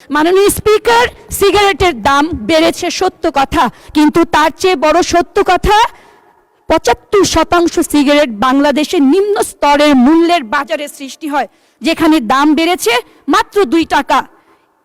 মাননীয় স্পিকার, সিগারেটের দাম বেড়েছে সত্য কথা, কিন্তু তার চেয়ে বড় সত্য কথা ৭৫% সিগারেট বাংলাদেশে নিম্ন স্তরের মূল্যের বাজারে সৃষ্টি হয়, যেখানে দাম বেড়েছে মাত্র ২ টাকা।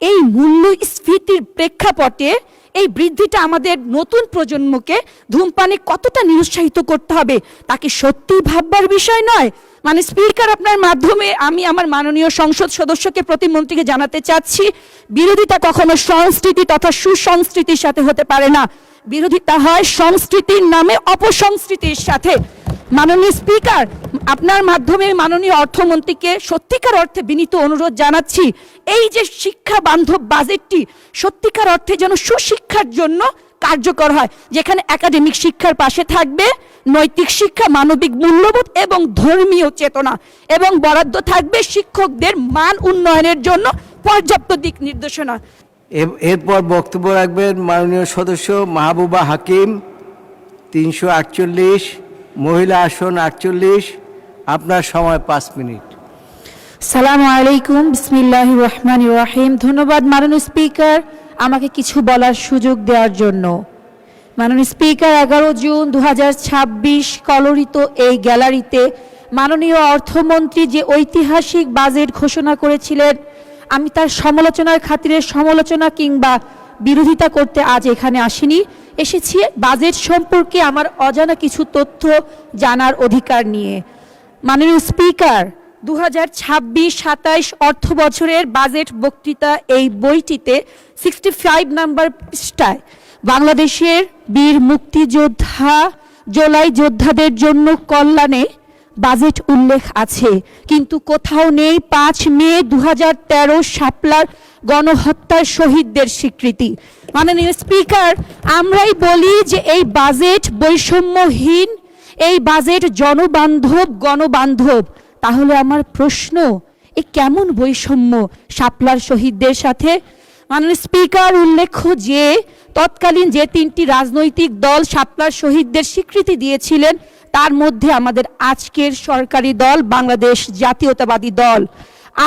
এই মূল্যস্ফীতির প্রেক্ষাপটে এই বৃদ্ধিটা আমাদের নতুন প্রজন্মকে ধূমপানে কতটা নিরুৎসাহিত করতে হবে তাকে সত্যি ভাববার বিষয় নয়। মানে স্পিকার, আপনার মাধ্যমে আমি আমার মাননীয় সংসদ সদস্যকে, প্রতিমন্ত্রীকে জানাতে চাচ্ছি, বিরোধিতা কখনো সংস্কৃতি তথা সুসংস্কৃতির সাথে হতে পারে না। বিরোধিতা হয় সংস্কৃতির নামে অপসংস্কৃতির সাথে। মাননীয় স্পিকার, আপনার মাধ্যমে মাননীয় অর্থমন্ত্রীকে সত্যিকার অর্থে বিনীত অনুরোধ জানাচ্ছি, এই যে শিক্ষা বান্ধব বাজেটটি সত্যিকার অর্থে যেন সুশিক্ষার জন্য কার্যকর হয়, যেখানে একাডেমিক শিক্ষার পাশে থাকবে নৈতিক শিক্ষা, মানবিক মূল্যবোধ এবং ধর্মীয় চেতনা, এবং বরাদ্দ থাকবে শিক্ষকদের মান উন্নয়নের জন্য পর্যাপ্ত দিক নির্দেশনা। এরপর বক্তব্য রাখবেন মাননীয় সদস্য মাহবুবা হাকিম, ৩৪৮, মহিলা আসন ৪৮। আপনার সময় ৫ মিনিট। সালামু আলাইকুম, বিসমিল্লাহির রহমানির রহিম। ধন্যবাদ মাননীয় স্পিকার আমাকে কিছু বলার সুযোগ দেওয়ার জন্য। মাননীয় স্পিকার, ১১ জুন ২০২৬ কলরিত এই গ্যালারিতে মাননীয় অর্থমন্ত্রী যে ঐতিহাসিক বাজেট ঘোষণা করেছিলেন, আমি তার সমালোচনার খাতিরে সমালোচনা কিংবা বিরোধিতা করতে আজ এখানে আসিনি। এসেছি বাজেট সম্পর্কে আমার অজানা কিছু তথ্য জানার অধিকার নিয়ে। মাননীয় স্পিকার, ২০২৬-২৭ অর্থ বছরের বাজেট বক্তৃতা এই বইটিতে 65 নম্বর পৃষ্ঠায় বাংলাদেশের বীর মুক্তিযোদ্ধা, জুলাই যোদ্ধাদের জন্য কল্যাণে বাজেট উল্লেখ আছে, কিন্তু কোথাও নেই ৫ মে ২০১৩ শাপলার গণহত্যার শহীদদের স্বীকৃতি। মাননীয় স্পিকার, আমরাই বলি যে এই বাজেট বৈষম্যহীন, এই বাজেট জনবান্ধব, গণবান্ধব। তাহলে আমার প্রশ্ন, এ কেমন বৈষম্য শাপলার শহীদদের সাথে? মাননীয় স্পিকার, উল্লেখ্য যে তৎকালীন যে ৩টি রাজনৈতিক দল শাপলার শহীদদের স্বীকৃতি দিয়েছিলেন, তার মধ্যে আমাদের আজকের সরকারি দল বাংলাদেশ জাতীয়তাবাদী দল।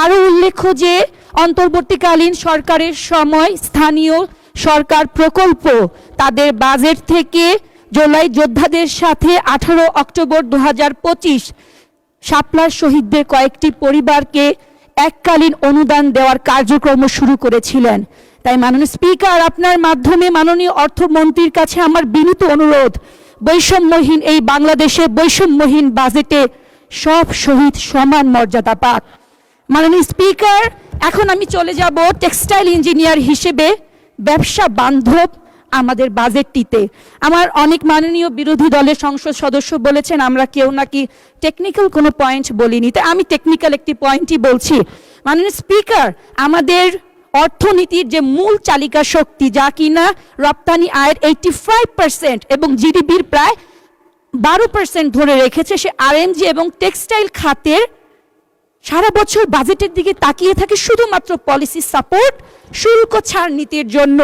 আরও উল্লেখ্য যে অন্তর্বর্তীকালীন সরকারের সময় স্থানীয় সরকার প্রকল্প তাদের বাজেট থেকে জুলাই যোদ্ধাদের সাথে 18 অক্টোবর ২০২৫ শাপলার শহীদদের কয়েকটি পরিবারকে এককালীন অনুদান দেওয়ার কার্যক্রম শুরু করেছিলেন। তাই মাননীয় স্পিকার, আপনার মাধ্যমে মাননীয় অর্থমন্ত্রীর কাছে আমার বিনীত অনুরোধ, বৈষম্যহীন এই বাংলাদেশে বৈষম্যহীন বাজেটে সব শহীদ সমান মর্যাদা পাক। মাননীয় স্পিকার, এখন আমি চলে যাব টেক্সটাইল ইঞ্জিনিয়ার হিসেবে ব্যবসা বান্ধব আমাদের বাজেটটিতে। আমার অনেক মাননীয় বিরোধী দলের সংসদ সদস্য বলেছেন আমরা কেউ নাকি টেকনিক্যাল কোনো পয়েন্ট বলিনি, তাই আমি টেকনিক্যাল একটি পয়েন্টই বলছি। মাননীয় স্পিকার, আমাদের অর্থনীতির যে মূল চালিকা শক্তি, যা কিনা রপ্তানি আয়ের 85% এবং জিডিপির প্রায় 12% ধরে রেখেছে, সে আরএমজি এবং টেক্সটাইল খাতের সারা বছর বাজেটের দিকে তাকিয়ে থাকে শুধুমাত্র পলিসি সাপোর্ট, শুল্ক ছাড় নীতির জন্য।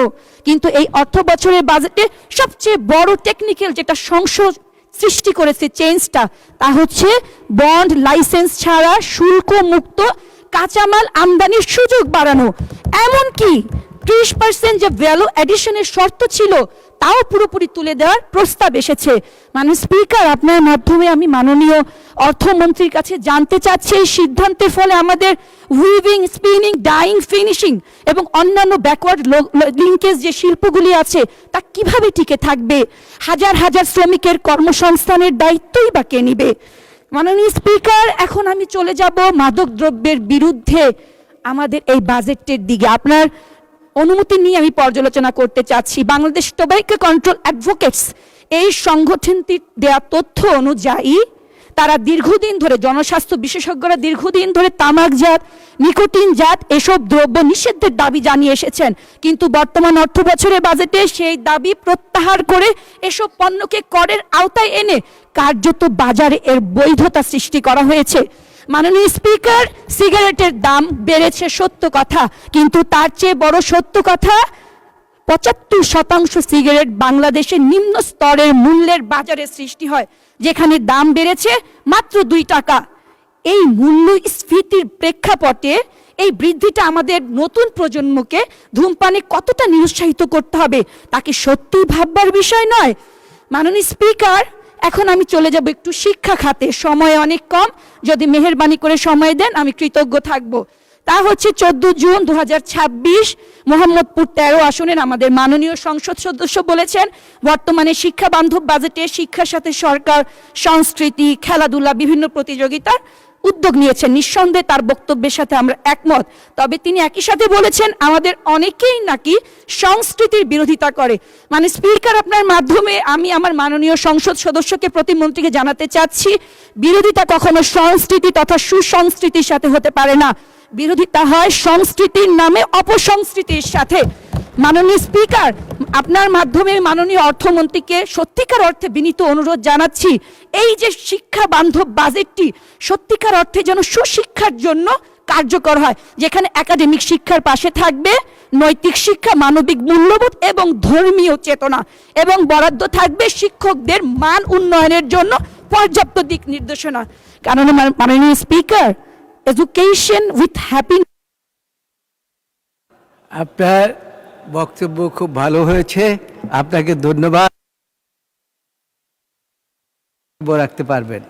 কিন্তু এই অর্থ বছরের বাজেটে সবচেয়ে বড় টেকনিক্যাল যেটা সংশোধন সৃষ্টি করেছে, চেঞ্জটা, তা হচ্ছে বন্ড লাইসেন্স ছাড়া শুল্ক মুক্ত কাঁচামাল আমদানির সুযোগ বাড়ানো। এমনকি 30% যে ভ্যালু অ্যাডিশনের শর্ত ছিল তাও পুরোপুরি তুলে দেওয়ার প্রস্তাব এসেছে। মাননীয় স্পিকার, আপনার মাধ্যমে আমি মাননীয় অর্থমন্ত্রীর কাছে জানতে চাচ্ছি, এই সিদ্ধান্তের ফলে আমাদের উইভিং, স্পিনিং, ডাইং, ফিনিশিং এবং অন্যান্য ব্যাকওয়ার্ড লিঙ্কেজ যে শিল্পগুলি আছে তা কিভাবে টিকে থাকবে? হাজার হাজার শ্রমিকের কর্মসংস্থানের দায়িত্বই বা কে নিবে? মাননীয় স্পিকার, এখন আমি চলে যাব মাদক দ্রব্যের বিরুদ্ধে আমাদের এই বাজেটের দিকে। আপনার অনুমতি নিয়ে আমি পর্যালোচনা করতে চাচ্ছি। বাংলাদেশ টোব্যাকো কন্ট্রোল অ্যাডভোকেটস এই সংগঠনটির দেয়া তথ্য অনুযায়ী তারা দীর্ঘদিন ধরে, জনস্বাস্থ্য বিশেষজ্ঞরা দীর্ঘদিন ধরে তামাকজাত, নিকোটিনজাত এসব দ্রব্য নিষিদ্ধের দাবি জানিয়ে এসেছেন, কিন্তু বর্তমান অর্থ বছরের বাজেটে সেই দাবি প্রত্যাহার করে এসব পণ্যকে করের আওতায় এনে কার্যত বাজারে এর বৈধতা সৃষ্টি করা হয়েছে। মাননীয় স্পিকার, সিগারেটের দাম বেড়েছে সত্য কথা, কিন্তু তার চেয়ে বড় সত্য কথা ৭৫% সিগারেট বাংলাদেশে নিম্ন স্তরের মূল্যের বাজারে সৃষ্টি হয়, যেখানে দাম বেড়েছে মাত্র ২ টাকা। এই মূল্যস্ফীতির প্রেক্ষাপটে এই বৃদ্ধিটা আমাদের নতুন প্রজন্মকে ধূমপানে কতটা নিরুৎসাহিত করতে হবে তা কি সত্যিই ভাববার বিষয় নয়? মাননীয় স্পিকার, এখন আমি চলে যাব একটু শিক্ষা খাতে, সময় অনেক কম, যদি মেহেরবানি করে সময় দেন আমি কৃতজ্ঞ থাকব। তা হচ্ছে 14 জুন 2026 মোহাম্মদপুর 13 আসনের আমাদের মাননীয় সংসদ সদস্য বলেছেন বর্তমানে শিক্ষা বান্ধব বাজেটে শিক্ষার সাথে সরকার সংস্কৃতি, খেলাধুলা, বিভিন্ন প্রতিযোগিতার উদ্যোগ নিয়েছেন। নিঃসন্দেহে তার বক্তব্যের সাথে আমরা একমত। তবে তিনি একই সাথে বলেছেন আমাদের অনেকেই নাকি সংস্কৃতির বিরোধিতা করে। মানে স্পিকার, আপনার মাধ্যমে আমি আমার মাননীয় সংসদ সদস্যকে, প্রতিমন্ত্রীকে জানাতে চাচ্ছি, বিরোধিতা কখনো সংস্কৃতি তথা সুসংস্কৃতির সাথে হতে পারে না। বিরোধিতা হয় সংস্কৃতির নামে অপসংস্কৃতির সাথে। মাননীয় স্পিকার, আপনার মাধ্যমে মাননীয় অর্থমন্ত্রীকে সত্যিকার অর্থে বিনীত অনুরোধ জানাচ্ছি, এই যে শিক্ষা বান্ধব বাজেটটি সত্যিকার অর্থে যেন সুশিক্ষার জন্য কার্যকর হয়, যেখানে একাডেমিক শিক্ষার পাশে থাকবে নৈতিক শিক্ষা, মানবিক মূল্যবোধ এবং ধর্মীয় চেতনা, এবং বরাদ্দ থাকবে শিক্ষকদের মান উন্নয়নের জন্য পর্যাপ্ত দিক নির্দেশনা। কারণ মাননীয় স্পিকার, এডুকেশন উইথ হ্যাপিনেস। আপনার বক্তব্য খুব ভালো হয়েছে, আপনাকে ধন্যবাদ। রাখতে পারবেন।